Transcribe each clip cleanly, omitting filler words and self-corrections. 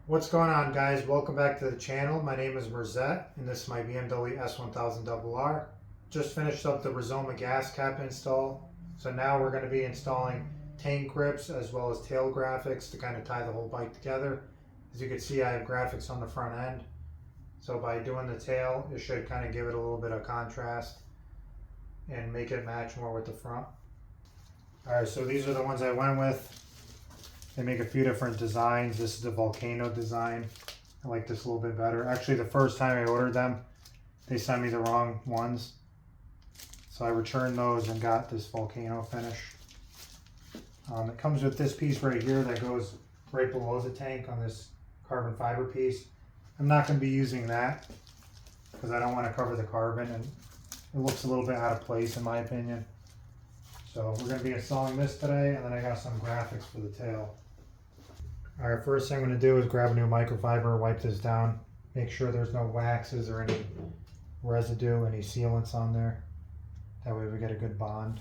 What's going on, guys? Welcome back to the channel. My name is Merzette and this is my BMW S1000RR. Just finished up the Rizoma gas cap install. So now we're going to be installing tank grips as well as tail graphics to kind of tie the whole bike together. As you can see, I have graphics on the front end. So by doing the tail, it should kind of give it a little bit of contrast and make it match more with the front. Alright, so these are the ones I went with. They make a few different designs. This is the volcano design. I like this a little bit better. Actually, the first time I ordered them, they sent me the wrong ones. So I returned those and got this volcano finish. It comes with this piece right here that goes right below the tank on this carbon fiber piece. I'm not going to be using that because I don't want to cover the carbon and it looks a little bit out of place in my opinion. So we're going to be installing this today, and then I got some graphics for the tail. Alright, first thing I'm going to do is grab a new microfiber, wipe this down, make sure there's no waxes or any residue, any sealants on there. That way we get a good bond.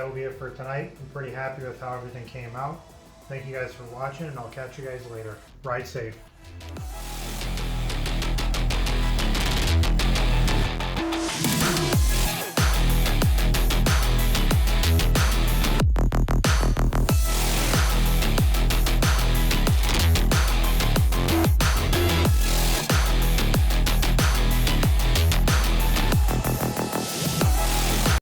that will be it for tonight. I'm pretty happy with how everything came out. Thank you guys for watching, and I'll catch you guys later. Ride safe.